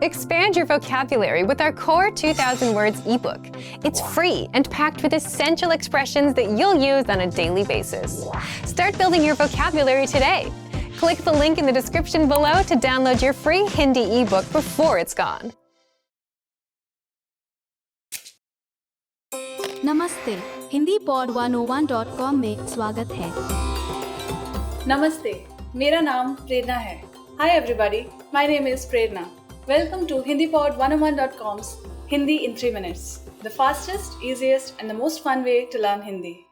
Expand your vocabulary with our Core 2000 Words ebook. It's free and packed with essential expressions that you'll use on a daily basis. Start building your vocabulary today. Click the link in the description below to download your free Hindi ebook before it's gone. नमस्ते, Hindi pod 101.com में स्वागत है। नमस्ते, मेरा नाम प्रेरणा है। Hi everybody, my name is Prerna. Welcome to HindiPod101.com's Hindi in 3 minutes, the fastest, easiest and the most fun way to learn Hindi.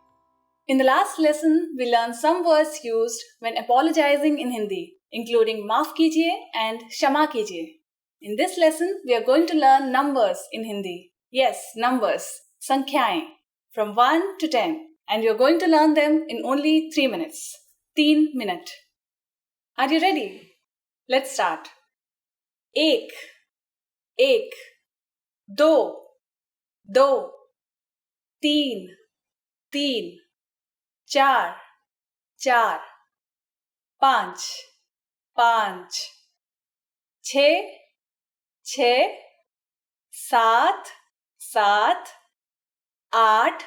In the last lesson, we learned some words used when apologizing in Hindi, including maaf kijiye and क्षमा कीजिए. In this lesson, we are going to learn numbers in Hindi. Yes, numbers, संख्याएं, from 1 to 10, and we are going to learn them in only 3 minutes. 3 minute. Are you ready? Let's start. एक, एक, दो, दो, तीन, तीन, चार, चार, पांच, पांच, छः, छः, सात, सात, आठ,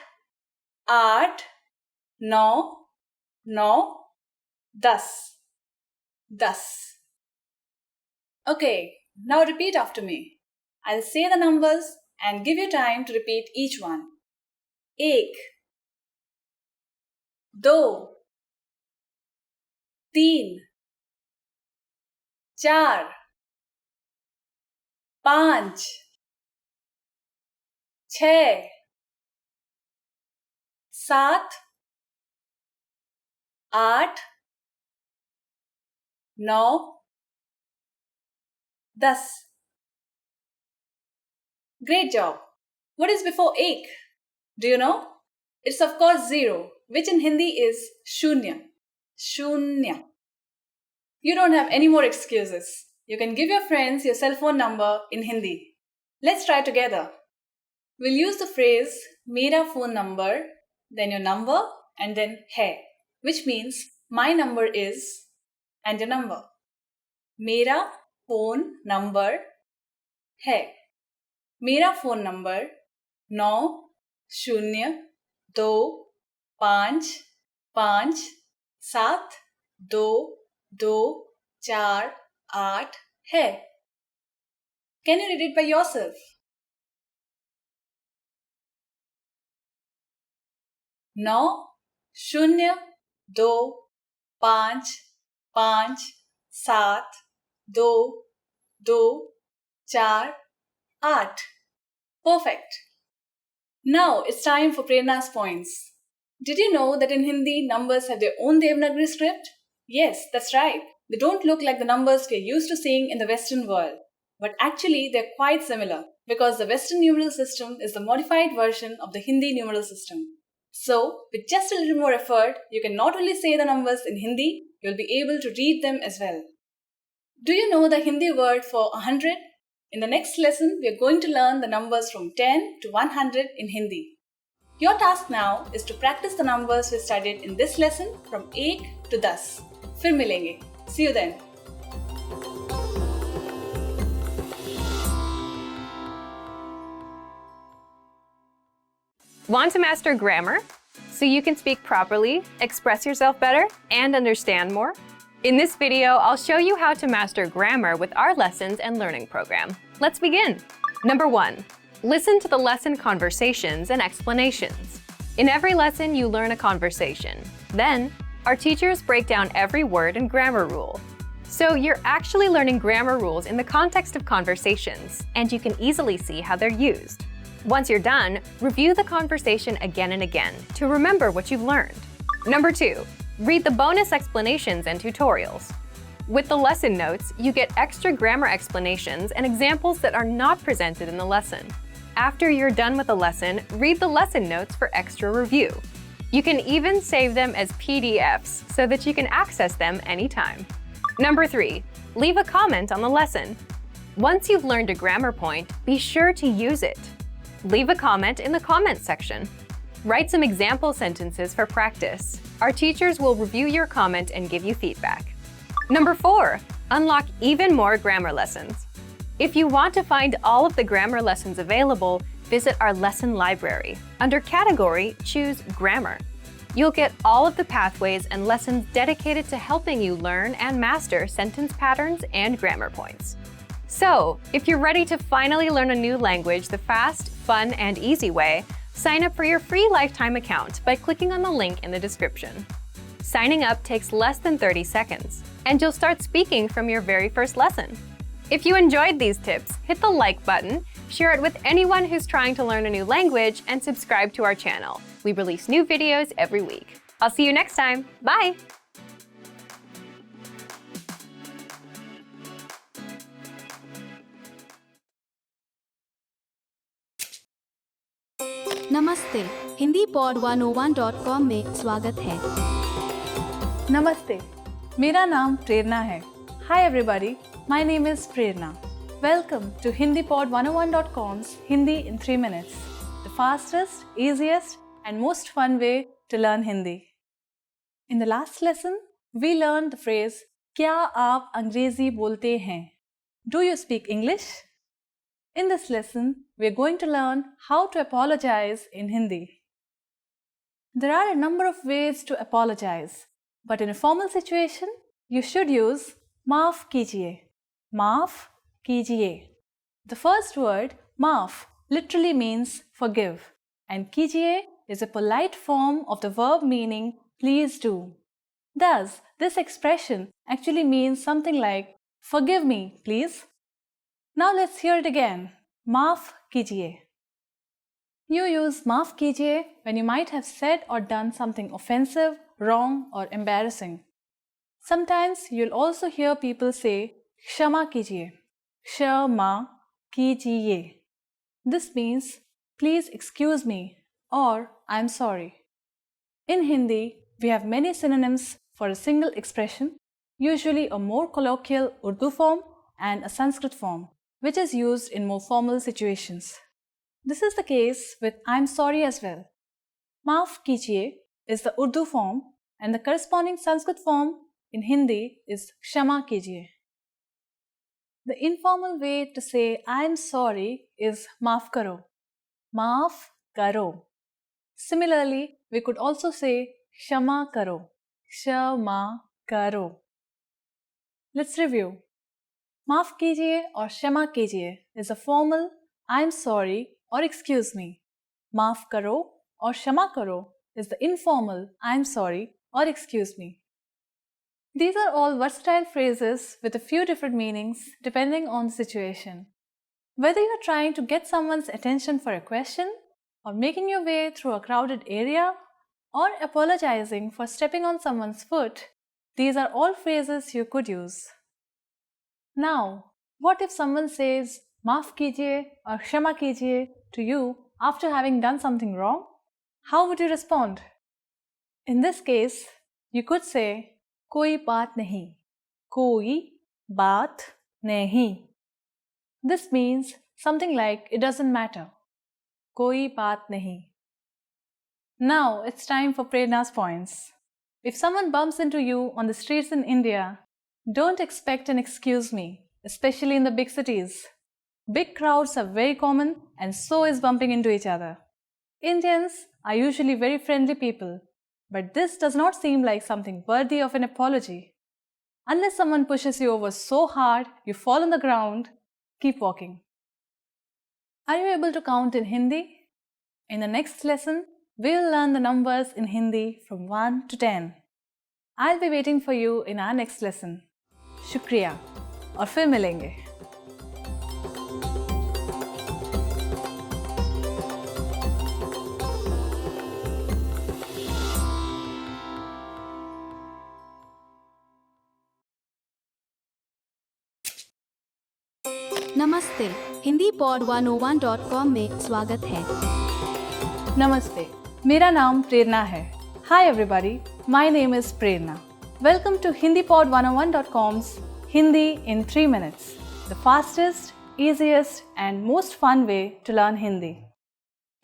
आठ, नौ, नौ, दस, दस. Okay, now repeat after me. I'll say the numbers and give you time to repeat each one. एक, दो, तीन, चार, पांच, छः, सात, आठ, नौ, 10. Great job. What is before ek? Do you know? It's of course 0, which in Hindi is shunya. Shunya. You don't have any more excuses. You can give your friends your cell phone number in Hindi. Let's try together. We'll use the phrase mera phone number, then your number, and then hai, which means my number is and your number. Mera phone number है. मेरा phone number 9025572248 है. Can you read it by yourself? 9025572248. Perfect. Now it's time for Prerna's points. Did you know that in Hindi, numbers have their own Devanagari script? Yes, that's right. They don't look like the numbers we're used to seeing in the Western world. But actually, they're quite similar because the Western numeral system is the modified version of the Hindi numeral system. So, with just a little more effort, you can not only say the numbers in Hindi, you'll be able to read them as well. Do you know the Hindi word for 100? In the next lesson, we are going to learn the numbers from 10 to 100 in Hindi. Your task now is to practice the numbers we studied in this lesson from 8 to 10. फिर मिलेंगे. See you then. Want to master grammar so you can speak properly, express yourself better, and understand more? In this video, I'll show you how to master grammar with our lessons and learning program. Let's begin. Number 1. Listen to the lesson conversations and explanations. In every lesson, you learn a conversation. Then, our teachers break down every word and grammar rule. So you're actually learning grammar rules in the context of conversations, and you can easily see how they're used. Once you're done, review the conversation again and again to remember what you've learned. Number 2. Read the bonus explanations and tutorials. With the lesson notes, you get extra grammar explanations and examples that are not presented in the lesson. After you're done with the lesson, read the lesson notes for extra review. You can even save them as PDFs so that you can access them anytime. Number 3. Leave a comment on the lesson. Once you've learned a grammar point, be sure to use it. Leave a comment in the comments section. Write some example sentences for practice. Our teachers will review your comment and give you feedback. Number 4. Unlock even more grammar lessons. If you want to find all of the grammar lessons available, visit our lesson library. Under Category, choose Grammar. You'll get all of the pathways and lessons dedicated to helping you learn and master sentence patterns and grammar points. So, if you're ready to finally learn a new language the fast, fun, and easy way, sign up for your free lifetime account by clicking on the link in the description. Signing up takes less than 30 seconds, and you'll start speaking from your very first lesson. If you enjoyed these tips, hit the like button, share it with anyone who's trying to learn a new language, and subscribe to our channel. We release new videos every week. I'll see you next time. Bye! नमस्ते Hindi pod 101.com में स्वागत है। नमस्ते, मेरा नाम प्रेरणा है। Hi everybody, my name is Prerna. Welcome to HindiPod101.com's Hindi in 3 minutes, the fastest, easiest and most fun way to learn Hindi. In the last lesson, we learned the phrase क्या आप अंग्रेजी बोलते हैं? Do you speak English? In this lesson, we are going to learn how to apologize in Hindi. There are a number of ways to apologize, but in a formal situation, you should use माफ कीजिए. माफ कीजिए. The first word, maaf, literally means forgive, and कीजिए is a polite form of the verb meaning please do. Thus, this expression actually means something like forgive me, please. Now let's hear it again. माफ कीजिए. You use माफ कीजिए when you might have said or done something offensive, wrong, or embarrassing. Sometimes you'll also hear people say क्षमा कीजिए. क्षमा कीजिए. This means please excuse me or I'm sorry. In Hindi, we have many synonyms for a single expression, usually a more colloquial Urdu form and a Sanskrit form, which is used in more formal situations. This is the case with I'm sorry as well. Maaf kijiye is the Urdu form and the corresponding Sanskrit form in Hindi is Kshama kijiye. The informal way to say I'm sorry is maaf karo. Maaf karo. Similarly, we could also say Kshama karo. Kshama karo. Let's review. माफ कीजिए और क्षमा कीजिए is a formal I'm sorry or excuse me. माफ करो और क्षमा करो is the informal I'm sorry or excuse me. These are all versatile phrases with a few different meanings depending on the situation. Whether you're trying to get someone's attention for a question, or making your way through a crowded area, or apologizing for stepping on someone's foot, these are all phrases you could use. Now, what if someone says माफ कीजिए or क्षमा कीजिए to you after having done something wrong? How would you respond? In this case, you could say कोई बात नहीं. कोई बात नहीं. This means something like it doesn't matter. कोई बात नहीं. Now it's time for Prerna's points. If someone bumps into you on the streets in India, don't expect an excuse me, especially in the big cities. Big crowds are very common and so is bumping into each other. Indians are usually very friendly people, but this does not seem like something worthy of an apology. Unless someone pushes you over so hard you fall on the ground, keep walking. Are you able to count in Hindi? In the next lesson, we will learn the numbers in Hindi from 1 to 10. I'll be waiting for you in our next lesson. शुक्रिया और फिर मिलेंगे. नमस्ते Hindi pod 101.com में स्वागत है। नमस्ते, मेरा नाम प्रेरणा है। Hi everybody, my name is Prerna. Welcome to HindiPod101.com's Hindi in 3 minutes, the fastest, easiest and most fun way to learn Hindi.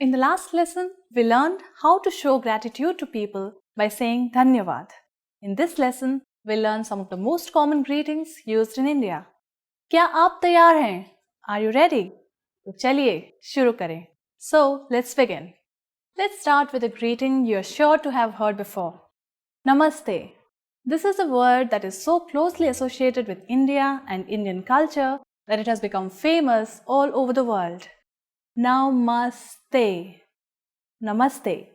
In the last lesson, we learned how to show gratitude to people by saying Dhanyavad. In this lesson, we'll learn some of the most common greetings used in India. क्या आप तैयार हैं? Are you ready? तो चलिए शुरू करें. So let's begin. Let's start with a greeting you're sure to have heard before. Namaste. This is a word that is so closely associated with India and Indian culture that it has become famous all over the world. Namaste. Namaste.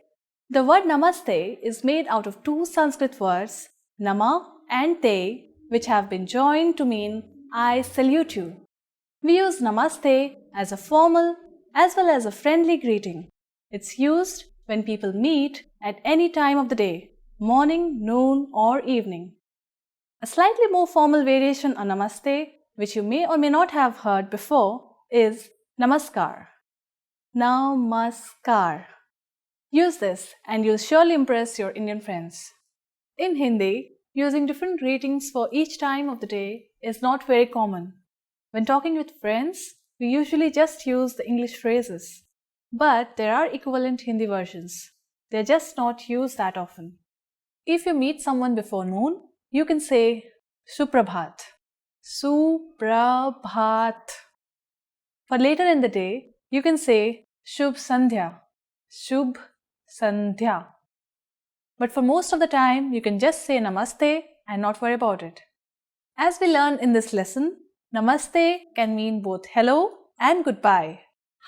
The word namaste is made out of two Sanskrit words, nama and te, which have been joined to mean I salute you. We use namaste as a formal as well as a friendly greeting. It's used when people meet at any time of the day, morning, noon, or evening. A slightly more formal variation on namaste, which you may or may not have heard before, is namaskar. Namaskar. Use this and you'll surely impress your Indian friends. In Hindi, using different greetings for each time of the day is not very common. When talking with friends, we usually just use the English phrases. But there are equivalent Hindi versions. They're just not used that often. If you meet someone before noon, you can say Suprabhat. Suprabhat. For later in the day, you can say Shubh Sandhya. Shubh Sandhya. But for most of the time, you can just say Namaste and not worry about it. As we learned in this lesson, Namaste can mean both hello and goodbye.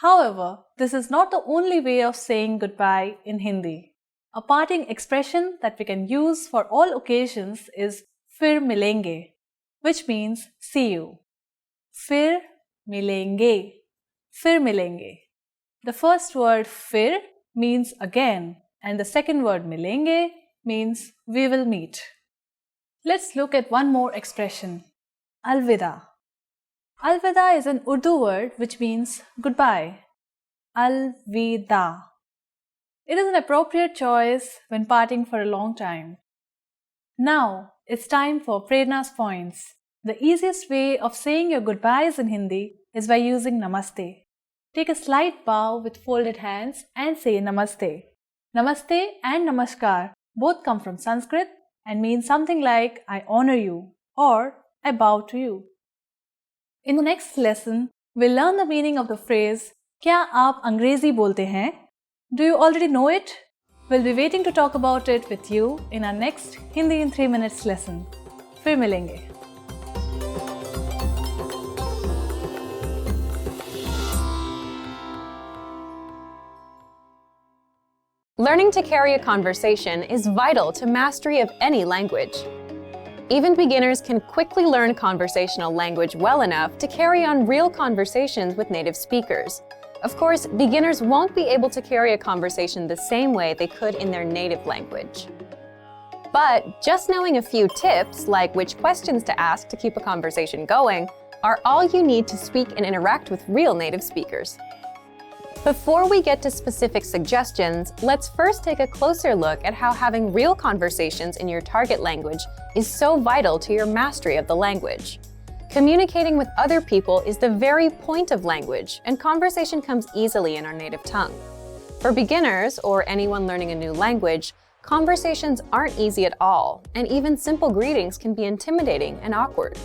However, this is not the only way of saying goodbye in Hindi. A parting expression that we can use for all occasions is Fir milenge, which means see you. Fir milenge. Fir milenge. The first word fir means again, and the second word milenge means we will meet. Let's look at one more expression, alvida. Alvida is an Urdu word which means goodbye. Alvida. It is an appropriate choice when parting for a long time. Now, it's time for Prerna's points. The easiest way of saying your goodbyes in Hindi is by using Namaste. Take a slight bow with folded hands and say Namaste. Namaste and Namaskar both come from Sanskrit and mean something like I honor you or I bow to you. In the next lesson, we'll learn the meaning of the phrase क्या आप अंग्रेजी बोलते हैं? Do you already know it? We'll be waiting to talk about it with you in our next Hindi in 3 minutes lesson. फिर मिलेंगे. Learning to carry a conversation is vital to mastery of any language. Even beginners can quickly learn conversational language well enough to carry on real conversations with native speakers. Of course, beginners won't be able to carry a conversation the same way they could in their native language. But just knowing a few tips, like which questions to ask to keep a conversation going, are all you need to speak and interact with real native speakers. Before we get to specific suggestions, let's first take a closer look at how having real conversations in your target language is so vital to your mastery of the language. Communicating with other people is the very point of language, and conversation comes easily in our native tongue. For beginners or anyone learning a new language, conversations aren't easy at all, and even simple greetings can be intimidating and awkward.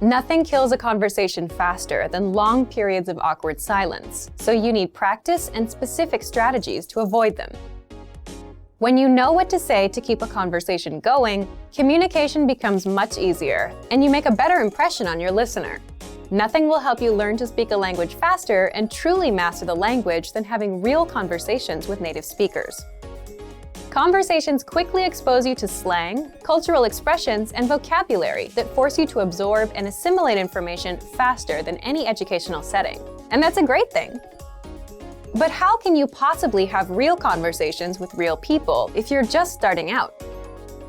Nothing kills a conversation faster than long periods of awkward silence, so you need practice and specific strategies to avoid them. When you know what to say to keep a conversation going, communication becomes much easier, and you make a better impression on your listener. Nothing will help you learn to speak a language faster and truly master the language than having real conversations with native speakers. Conversations quickly expose you to slang, cultural expressions, and vocabulary that force you to absorb and assimilate information faster than any educational setting. And that's a great thing. But how can you possibly have real conversations with real people if you're just starting out?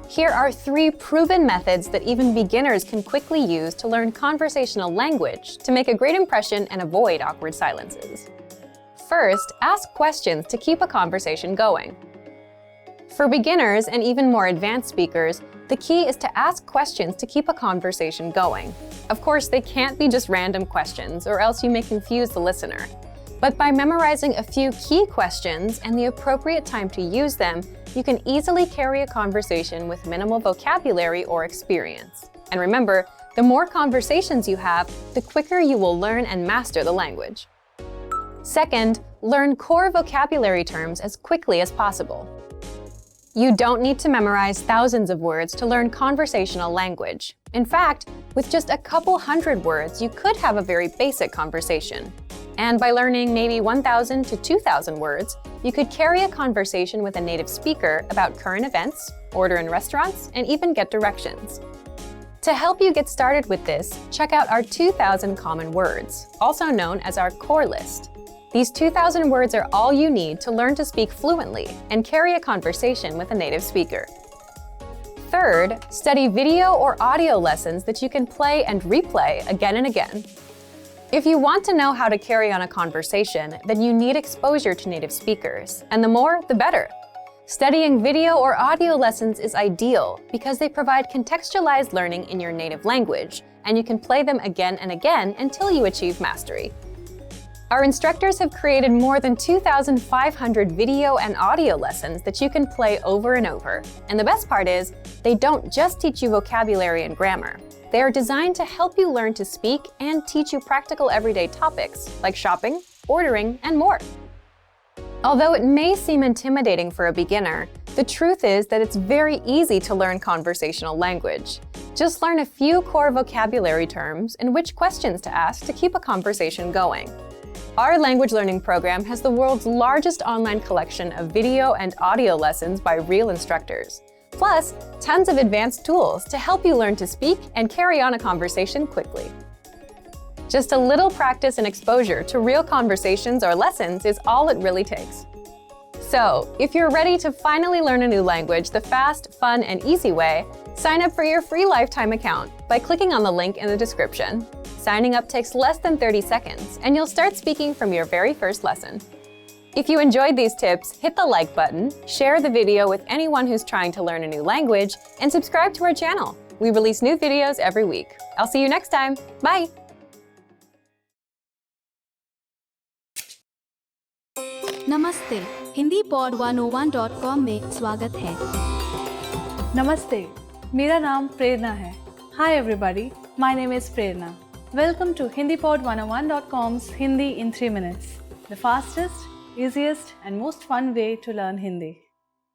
Here are 3 proven methods that even beginners can quickly use to learn conversational language to make a great impression and avoid awkward silences. First, ask questions to keep a conversation going. For beginners and even more advanced speakers, the key is to ask questions to keep a conversation going. Of course, they can't be just random questions, or else you may confuse the listener. But by memorizing a few key questions and the appropriate time to use them, you can easily carry a conversation with minimal vocabulary or experience. And remember, The more conversations you have, the quicker you will learn and master the language. Second, learn core vocabulary terms as quickly as possible. You don't need to memorize thousands of words to learn conversational language. In fact, with just a couple hundred words, you could have a very basic conversation. And by learning maybe 1,000 to 2,000 words, you could carry a conversation with a native speaker about current events, order in restaurants, and even get directions. To help you get started with this, check out our 2,000 common words, also known as our core list. These 2,000 words are all you need to learn to speak fluently and carry a conversation with a native speaker. Third, study video or audio lessons that you can play and replay again and again. If you want to know how to carry on a conversation, then you need exposure to native speakers, and the more, the better. Studying video or audio lessons is ideal because they provide contextualized learning in your native language, and you can play them again and again until you achieve mastery. Our instructors have created more than 2,500 video and audio lessons that you can play over and over. And the best part is, they don't just teach you vocabulary and grammar. They are designed to help you learn to speak and teach you practical everyday topics like shopping, ordering, and more. Although it may seem intimidating for a beginner, the truth is that it's very easy to learn conversational language. Just learn a few core vocabulary terms and which questions to ask to keep a conversation going. Our language learning program has the world's largest online collection of video and audio lessons by real instructors, plus tons of advanced tools to help you learn to speak and carry on a conversation quickly. Just a little practice and exposure to real conversations or lessons is all it really takes. So, if you're ready to finally learn a new language the fast, fun, and easy way, sign up for your free lifetime account by clicking on the link in the description. Signing up takes less than 30 seconds, and you'll start speaking from your very first lesson. If you enjoyed these tips, hit the like button, share the video with anyone who's trying to learn a new language, and subscribe to our channel. We release new videos every week. I'll see you next time. Bye! नमस्ते Hindi pod 101.com में स्वागत है। नमस्ते, मेरा नाम प्रेरणा है। Hi everybody, my name is Prerna. Welcome to HindiPod101.com's Hindi in 3 minutes, the fastest, easiest and most fun way to learn Hindi.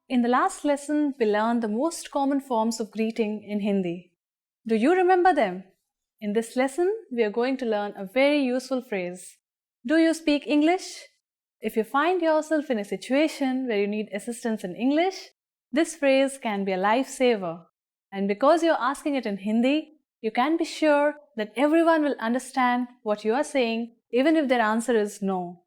In the last lesson, we learned the most common forms of greeting in Hindi. Do you remember them? In this lesson, we are going to learn a very useful phrase. Do you speak English? If you find yourself in a situation where you need assistance in English, this phrase can be a lifesaver. And because you're asking it in Hindi, you can be sure that everyone will understand what you are saying, even if their answer is no.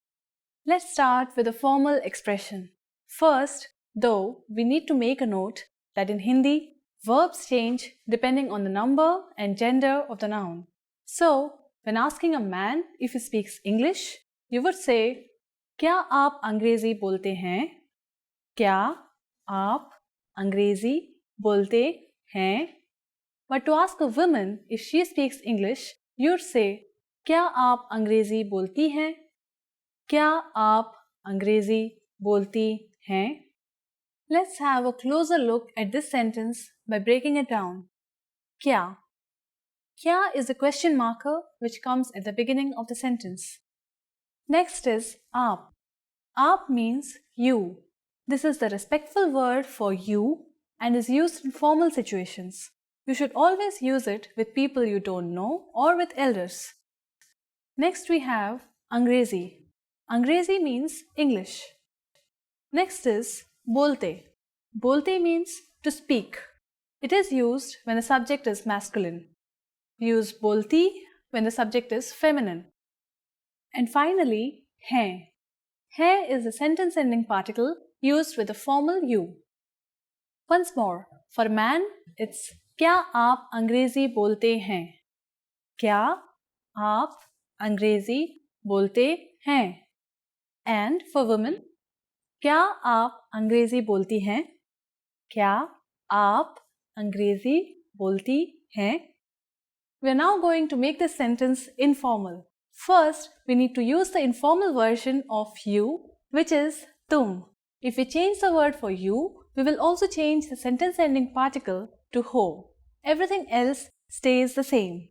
Let's start with a formal expression. First, though, we need to make a note that in Hindi, verbs change depending on the number and gender of the noun. So, when asking a man if he speaks English, you would say, क्या आप अंग्रेजी बोलते हैं? क्या आप अंग्रेजी बोलते हैं? But to ask a woman if she speaks English, you'd say, क्या आप अंग्रेजी बोलती हैं? क्या आप अंग्रेजी बोलती हैं? Let's have a closer look at this sentence by breaking it down. क्या? क्या is the question marker which comes at the beginning of the sentence. Next is आप. Aap means you. This is the respectful word for you and is used in formal situations. You should always use it with people you don't know or with elders. Next we have Angrezi. Angrezi means English. Next is bolte. Bolte means to speak. It is used when the subject is masculine. Use bolti when the subject is feminine. And finally, hain. Hain is a sentence-ending particle used with a formal you. Once more, for man, it's क्या आप अंग्रेजी बोलते हैं? क्या आप अंग्रेजी बोलते हैं? And for women, क्या आप अंग्रेजी बोलती हैं? क्या आप अंग्रेजी बोलती हैं? We are now going to make this sentence informal. First, we need to use the informal version of you, which is tum. If we change the word for you, we will also change the sentence ending particle to ho. Everything else stays the same.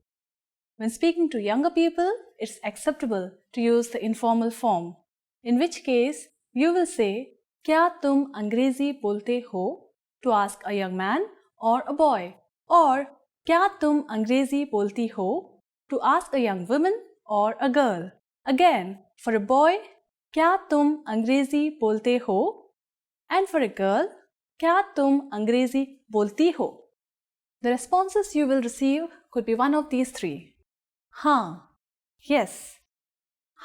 When speaking to younger people, it's acceptable to use the informal form, in which case you will say, क्या तुम अंग्रेजी बोलते हो? To ask a young man or a boy. Or, क्या तुम अंग्रेजी बोलती हो? To ask a young woman or a girl. Again, for a boy, क्या तुम अंग्रेजी बोलते हो? And for a girl, क्या तुम अंग्रेजी बोलती हो? The responses you will receive could be one of these three. हाँ, yes,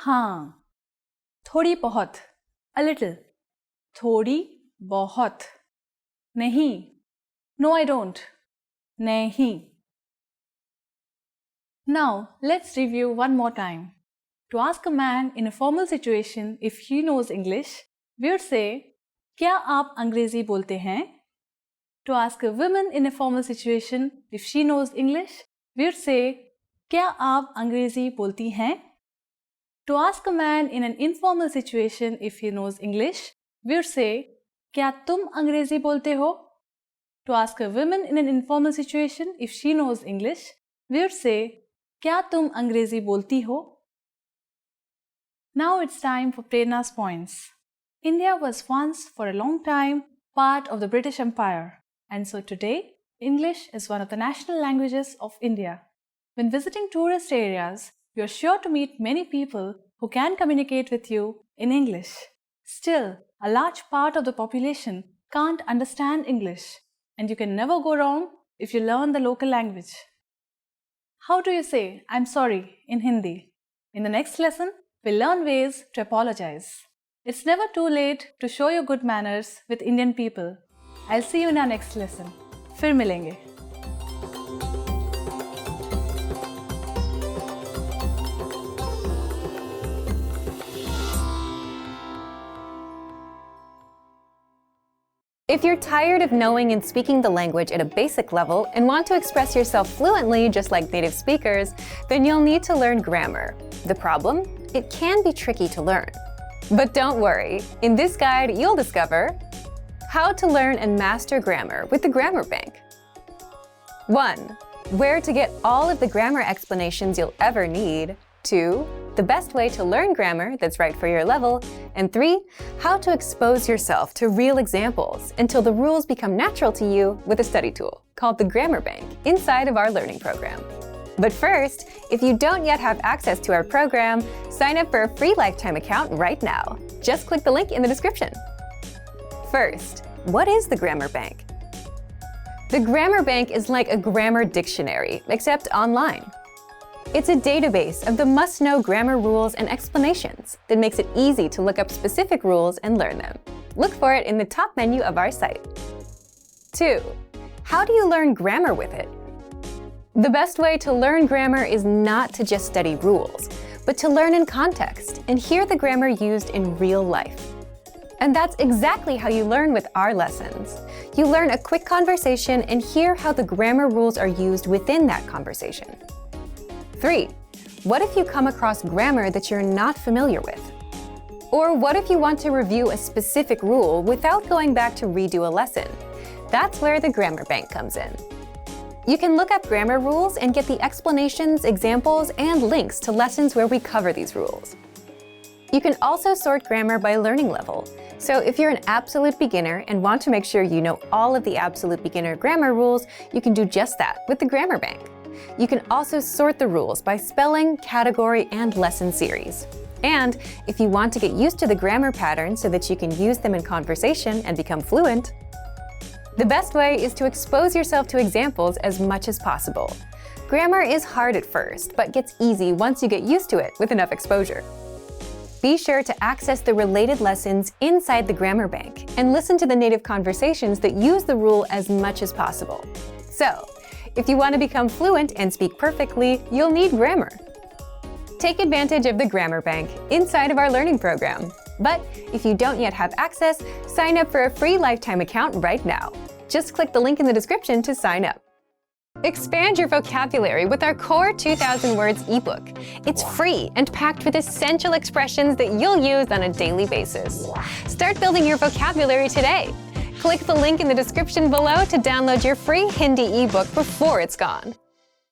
हाँ, थोड़ी बहुत, a little, थोड़ी बहुत, नहीं, no I don't, नहीं. Now, let's review one more time. To ask a man in a formal situation if he knows English, we would say, क्या आप अंग्रेजी बोलते हैं? To ask a woman in a formal situation if she knows English, we would say, क्या आप अंग्रेजी बोलती हैं? To ask a man in an informal situation if he knows English, we would say, क्या तुम अंग्रेजी बोलते हो? To ask a woman in an informal situation if she knows English, we would say, क्या तुम अंग्रेजी बोलती हो? Now it's time for Prerna's points. India was once, for a long time, part of the British Empire, and so today, English is one of the national languages of India. When visiting tourist areas, you are sure to meet many people who can communicate with you in English. Still, a large part of the population can't understand English, and you can never go wrong if you learn the local language. How do you say "I'm sorry" in Hindi? In the next lesson, we'll learn ways to apologize. It's never too late to show your good manners with Indian people. I'll see you in our next lesson. फिर मिलेंगे. If you're tired of knowing and speaking the language at a basic level and want to express yourself fluently just like native speakers, then you'll need to learn grammar. The problem? It can be tricky to learn. But don't worry, in this guide you'll discover how to learn and master grammar with the Grammar Bank. 1. Where to get all of the grammar explanations you'll ever need. 2. The best way to learn grammar that's right for your level. And 3. How to expose yourself to real examples until the rules become natural to you with a study tool called the Grammar Bank inside of our learning program. But first, if you don't yet have access to our program, sign up for a free lifetime account right now. Just click the link in the description. First, what is the Grammar Bank? The Grammar Bank is like a grammar dictionary, except online. It's a database of the must-know grammar rules and explanations that makes it easy to look up specific rules and learn them. Look for it in the top menu of our site. 2. How do you learn grammar with it? The best way to learn grammar is not to just study rules, but to learn in context and hear the grammar used in real life. And that's exactly how you learn with our lessons. You learn a quick conversation and hear how the grammar rules are used within that conversation. 3. What if you come across grammar that you're not familiar with? Or what if you want to review a specific rule without going back to redo a lesson? That's where the Grammar Bank comes in. You can look up grammar rules and get the explanations, examples, and links to lessons where we cover these rules. You can also sort grammar by learning level. So if you're an absolute beginner and want to make sure you know all of the absolute beginner grammar rules, you can do just that with the Grammar Bank. You can also sort the rules by spelling, category, and lesson series. And if you want to get used to the grammar patterns so that you can use them in conversation and become fluent, the best way is to expose yourself to examples as much as possible. Grammar is hard at first, but gets easy once you get used to it with enough exposure. Be sure to access the related lessons inside the Grammar Bank and listen to the native conversations that use the rule as much as possible. So, if you want to become fluent and speak perfectly, you'll need grammar. Take advantage of the Grammar Bank inside of our learning program. But if you don't yet have access, sign up for a free lifetime account right now. Just click the link in the description to sign up. Expand your vocabulary with our Core 2000 Words ebook. It's free and packed with essential expressions that you'll use on a daily basis. Start building your vocabulary today. Click the link in the description below to download your free Hindi ebook before it's gone.